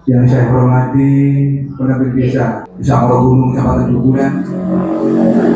Yang saya hormati pendamping desa Morogunung, Kecamatan Dukuhan.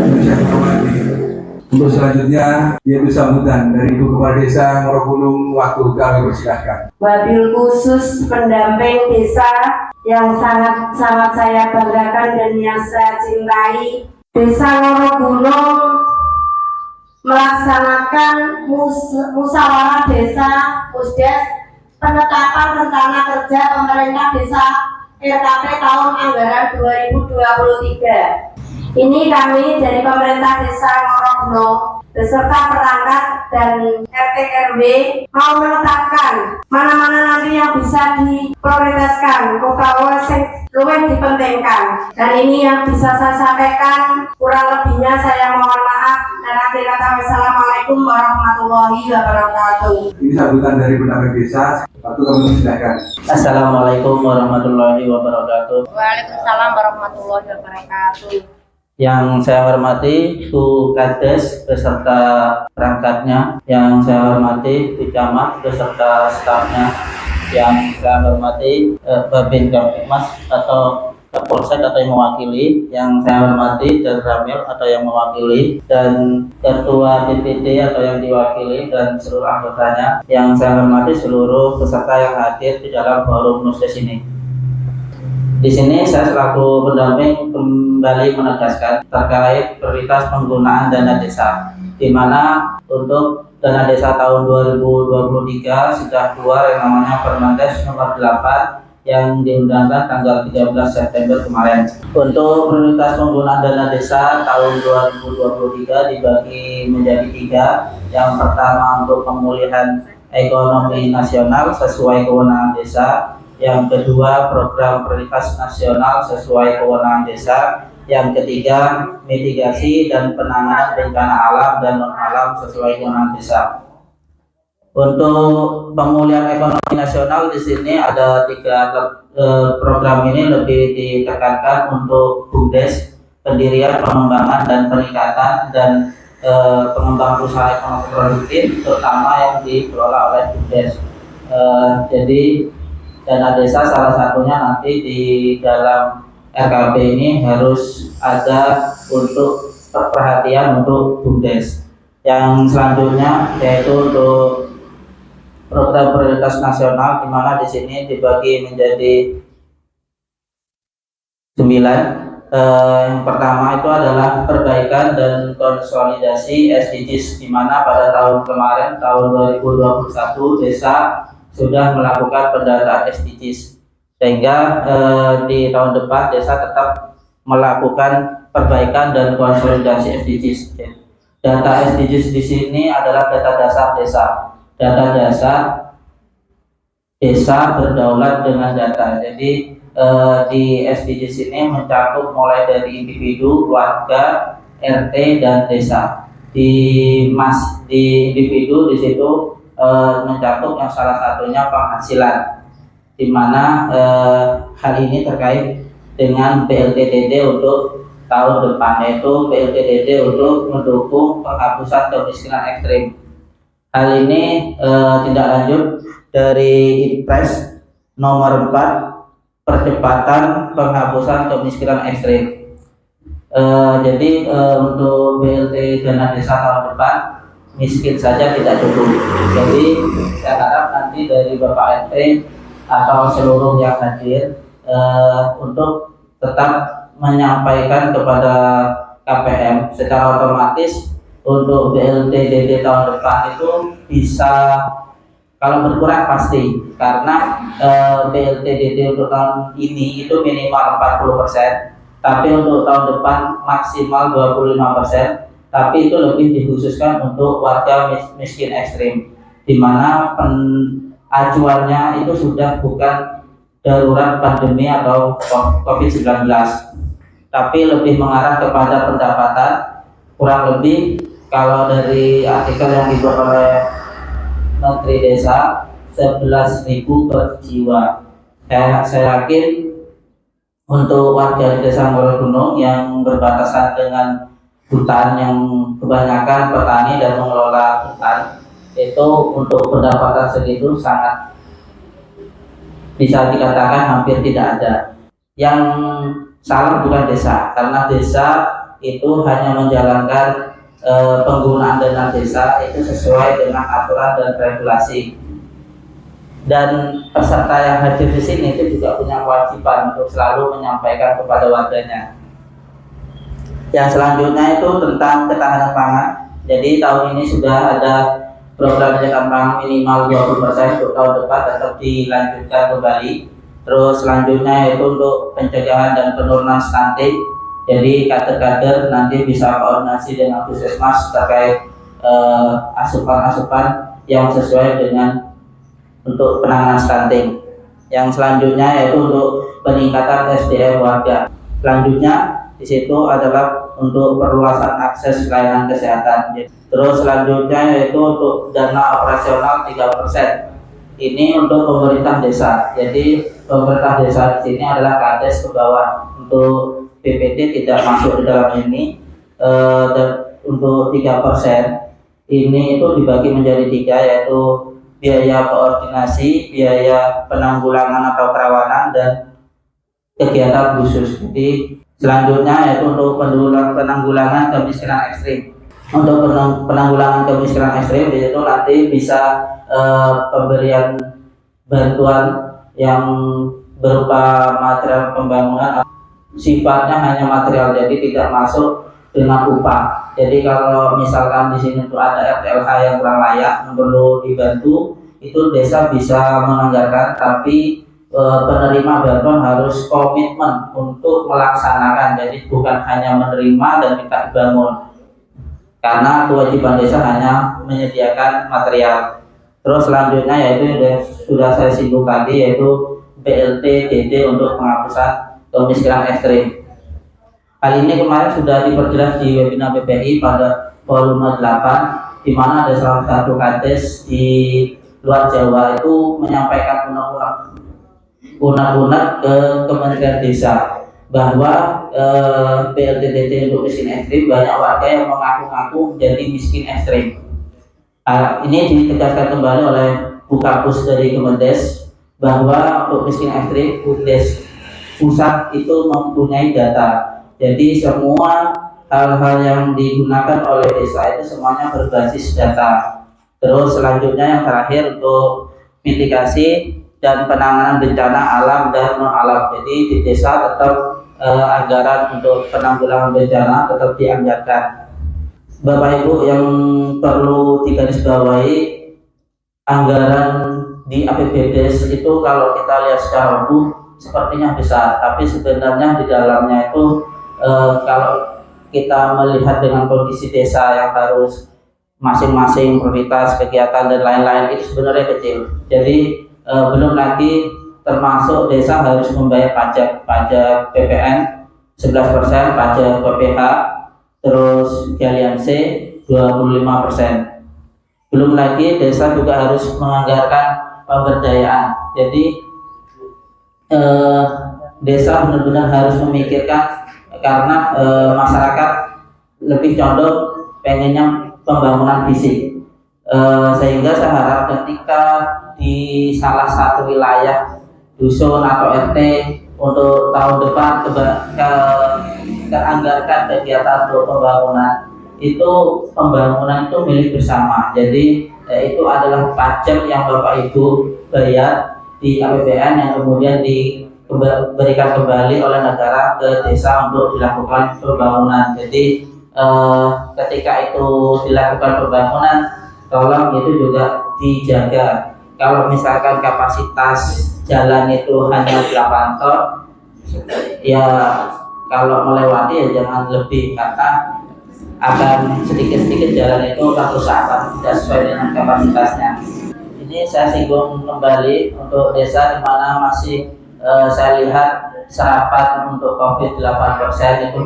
Yang saya hormati. Untuk selanjutnya, yaitu sambutan dari Ibu Kepala Desa Morogunung, waktu kami persilahkan. Wabil khusus pendamping desa yang sangat saya banggakan dan yang saya cintai, Desa Morogunung melaksanakan musyawarah desa Musdes penetapan rencana kerja pemerintah desa RKP tahun anggaran 2023. Ini kami dari pemerintah desa Morogunung beserta perangkat dan RT RW mau menetapkan mana-mana nanti yang bisa diprioritaskan utawa sing luwih dipentingkan. Dan ini yang bisa saya sampaikan, kurang lebihnya saya mohon maaf. Dan akhir kata wassalamualaikum warahmatullahi wabarakatuh. Ini sambutan dari pendamping desa. Waktu kami silakan. Assalamualaikum warahmatullahi wabarakatuh. Waalaikumsalam warahmatullahi wabarakatuh. Yang saya hormati Bu Kades beserta perangkatnya, yang saya hormati Bu Camat beserta stafnya, yang saya hormati Babin Kamtipmas atau Kapolsek atau yang mewakili, yang saya hormati dan Ramil atau yang mewakili, dan Ketua DPD atau yang diwakili dan seluruh anggotanya, yang saya hormati seluruh peserta yang hadir di dalam forum Musdes ini. Di sini saya selaku pendamping kembali menegaskan terkait prioritas penggunaan dana desa, di mana untuk dana desa tahun 2023 sudah keluar yang namanya Permendes nomor 8 yang diundangkan tanggal 13 September kemarin. Untuk prioritas penggunaan dana desa tahun 2023 dibagi menjadi 3. Yang pertama untuk pemulihan ekonomi nasional sesuai kewenangan desa. Yang kedua, program prioritas nasional sesuai kewenangan desa. Yang ketiga, mitigasi dan penanganan bencana alam dan non alam sesuai kewenangan desa. Untuk pemulihan ekonomi nasional di sini ada 3 program ini lebih ditekankan untuk BUMDes, pendirian, pengembangan dan peningkatan dan pengembangan usaha ekonomi produktif, terutama yang dikelola oleh BUMDes. Jadi dana desa salah satunya nanti di dalam RKP ini harus ada untuk perhatian untuk BUMDes. Yang selanjutnya yaitu untuk program prioritas nasional, di mana di sini dibagi menjadi 9. Yang pertama itu adalah perbaikan dan konsolidasi SDGs, di mana pada tahun kemarin tahun 2021 desa sudah melakukan pendataan SDGs, sehingga di tahun depan desa tetap melakukan perbaikan dan konsolidasi SDGs. Data SDGs di sini adalah data dasar desa. Data dasar desa berdaulat dengan data. Jadi di SDGs ini mencakup mulai dari individu, keluarga, RT dan desa. Di individu di situ mencakup yang salah satunya penghasilan, di mana hal ini terkait dengan BLTDD untuk tahun depan, yaitu BLTDD untuk mendukung penghapusan kemiskinan ekstrim. Hal ini tindak lanjut dari Impres nomor 4 percepatan penghapusan kemiskinan ekstrim. Jadi untuk BLT dana desa tahun depan miskin saja tidak cukup. Jadi saya harap nanti dari Bapak RT atau seluruh yang hadir untuk tetap menyampaikan kepada KPM secara otomatis untuk BLT-DD tahun depan itu bisa, kalau berkurang pasti, karena BLT-DD untuk tahun ini itu minimal 40%, tapi untuk tahun depan maksimal 25%. Tapi itu lebih dikhususkan untuk warga miskin ekstrim, di mana acuannya itu sudah bukan darurat pandemi atau COVID-19, tapi lebih mengarah kepada pendapatan. Kurang lebih kalau dari artikel yang dibuat oleh Menteri Desa 11.000 per jiwa. Saya yakin untuk warga di Desa Morogunung yang berbatasan dengan hutan, yang kebanyakan petani dan mengelola hutan, itu untuk pendapatan segitu sangat bisa dikatakan hampir tidak ada. Yang salah bukan desa, karena desa itu hanya menjalankan penggunaan dana desa itu sesuai dengan aturan dan regulasi. Dan peserta yang hadir di sini itu juga punya kewajiban untuk selalu menyampaikan kepada warganya. Yang selanjutnya itu tentang ketahanan pangan. Jadi tahun ini sudah ada program ketahanan pangan minimal 20% untuk tahun depan, tetap dilanjutkan kembali. Terus selanjutnya itu untuk pencegahan dan penurunan stunting. Jadi kader-kader nanti bisa koordinasi dengan Puskesmas terkait asupan-asupan yang sesuai dengan untuk penanganan stunting. Yang selanjutnya yaitu untuk peningkatan SDM warga. Selanjutnya di situ adalah untuk perluasan akses layanan kesehatan. Terus selanjutnya yaitu untuk dana operasional 3%. Ini untuk pemerintah desa. Jadi pemerintah desa di sini adalah kades ke bawah. Untuk BPT tidak masuk di dalam ini. Dan untuk 3% ini itu dibagi menjadi 3, yaitu biaya koordinasi, biaya penanggulangan atau kerawanan, dan kegiatan khusus. Jadi selanjutnya yaitu untuk penanggulangan kemiskinan ekstrim. Untuk penanggulangan kemiskinan ekstrim itu nanti bisa pemberian bantuan yang berupa material pembangunan, sifatnya hanya material, jadi tidak masuk dengan upah. Jadi kalau misalkan di sini tuh ada RTLH yang kurang layak perlu dibantu, itu desa bisa menganggarkan, tapi penerima bantuan harus komitmen untuk melaksanakan. Jadi bukan hanya menerima dan minta dibangun, karena kewajiban desa hanya menyediakan material. Terus selanjutnya yaitu yang sudah saya singgung tadi, yaitu BLT DD untuk penghapusan kemiskinan ekstrim. Hal ini kemarin sudah diperjelas di webinar BPI pada volume 8, di mana ada salah satu kades di luar Jawa itu menyampaikan unek-unek ke Kementerian Desa bahwa BLT DD untuk miskin ekstrim banyak warga yang mengaku-ngaku menjadi miskin ekstrim. Ini ditegaskan kembali oleh Bukapus dari Kemendes bahwa untuk miskin ekstrim Bukdes pusat itu mempunyai data. Jadi semua hal-hal yang digunakan oleh desa itu semuanya berbasis data. Terus selanjutnya yang terakhir untuk mitigasi dan penanganan bencana alam dan non alam. Jadi di desa tetap anggaran untuk penanggulangan bencana tetap dianggarkan. Bapak Ibu yang perlu digarisbawahi, anggaran di APBDes itu kalau kita lihat secara umum sepertinya besar, tapi sebenarnya di dalamnya itu kalau kita melihat dengan kondisi desa yang harus masing-masing prioritas kegiatan dan lain-lain itu sebenarnya kecil. Jadi belum lagi termasuk desa harus membayar pajak PPN 11%, pajak PPH, terus galian C 25%. Belum lagi desa juga harus menganggarkan pemberdayaan. Jadi desa benar-benar harus memikirkan, karena masyarakat lebih condong pengennya pembangunan fisik, sehingga saya harap ketika di salah satu wilayah dusun atau RT untuk tahun depan teranggarkan kegiatan untuk pembangunan, itu pembangunan itu milik bersama. Jadi itu adalah pajak yang Bapak Ibu bayar di APBN yang kemudian diberikan kembali oleh negara ke desa untuk dilakukan pembangunan. Jadi ketika itu dilakukan pembangunan, tolong itu juga dijaga. Kalau misalkan kapasitas jalan itu hanya 8 ton, ya kalau melewati ya jangan lebih, karena akan sedikit-sedikit jalan itu rusak, tidak sesuai dengan kapasitasnya. Ini saya singgung kembali untuk desa di mana masih saya lihat serapan untuk COVID-8% itu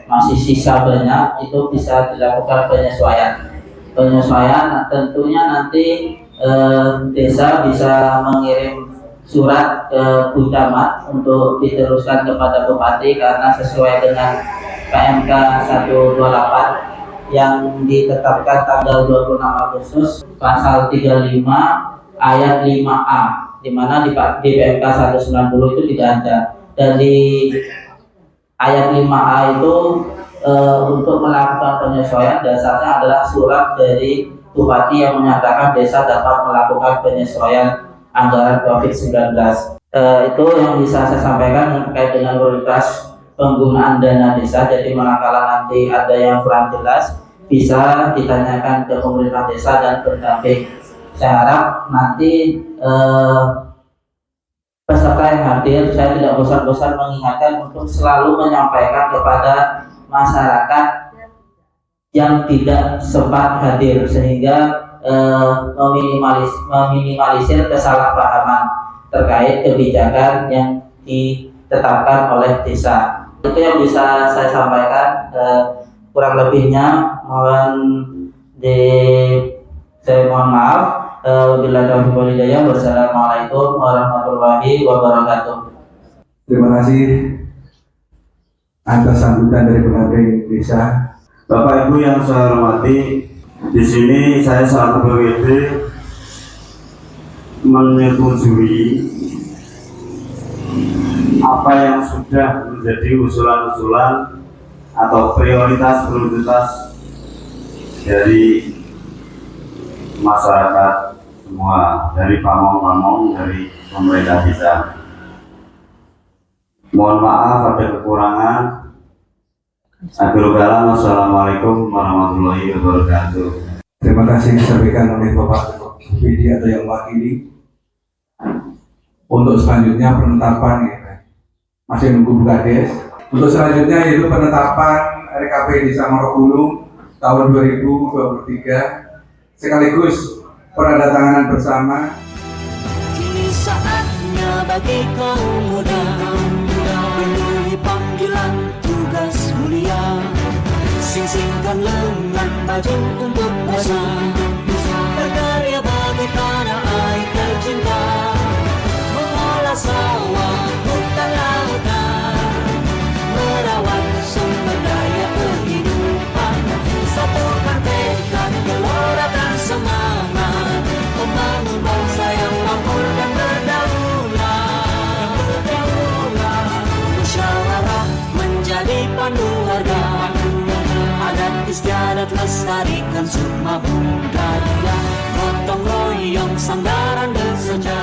masih sisa banyak, itu bisa dilakukan penyesuaian. Nah, tentunya nanti desa bisa mengirim surat ke Bu Camat untuk diteruskan kepada Bupati, karena sesuai dengan PMK 128 yang ditetapkan tanggal 26 Agustus pasal 35 ayat 5A di mana di PMK 190 itu tidak ada. Dan di ayat 5A itu untuk melakukan penyesuaian dasarnya adalah surat dari bupati yang menyatakan desa dapat melakukan penyesuaian anggaran COVID-19. Itu yang bisa saya sampaikan terkait dengan prioritas penggunaan dana desa. Jadi manakala nanti ada yang kurang jelas bisa ditanyakan ke pemerintah desa dan pendamping. Saya harap nanti peserta yang hadir, saya tidak bosan-bosan mengingatkan untuk selalu menyampaikan kepada masyarakat yang tidak sempat hadir, sehingga meminimalisir kesalahpahaman terkait kebijakan yang ditetapkan oleh desa. Itu yang bisa saya sampaikan. Kurang lebihnya saya mohon maaf. Bila taufiq wal hidayah. Wassalamualaikum warahmatullahi wabarakatuh. Terima kasih atas sambutan dari pendamping desa. Bapak Ibu yang saya hormati, di sini saya selaku BWD menyetujui apa yang sudah menjadi usulan-usulan atau prioritas dari masyarakat semua, dari pamong-pamong, dari pemerintah desa. Mohon maaf ada kekurangan. Assalamualaikum warahmatullahi wabarakatuh. Terima kasih disampaikan oleh Bapak BD atau yang wakili. Untuk selanjutnya penetapan ya, masih nunggu Bukades. Untuk selanjutnya yaitu penetapan RKP Desa Morogulung tahun 2023 sekaligus penandatanganan bersama. Kini saatnya bagi kaum muda memenuhi panggilan tugas mulia, sing-singkan lengan baju untuk bangsa, berkarya bagi tanah air tercinta, mengolah sawah, hutan lautan, merawat sumber daya kehidupan, satukan tekad, gelora dan semangat, membangun bangsa yang makmur dan berdaulat, musyawarah menjadi pandu warga, adat istiadat lestarikan sukma budaya, gotong royong sandaran dan sejarah.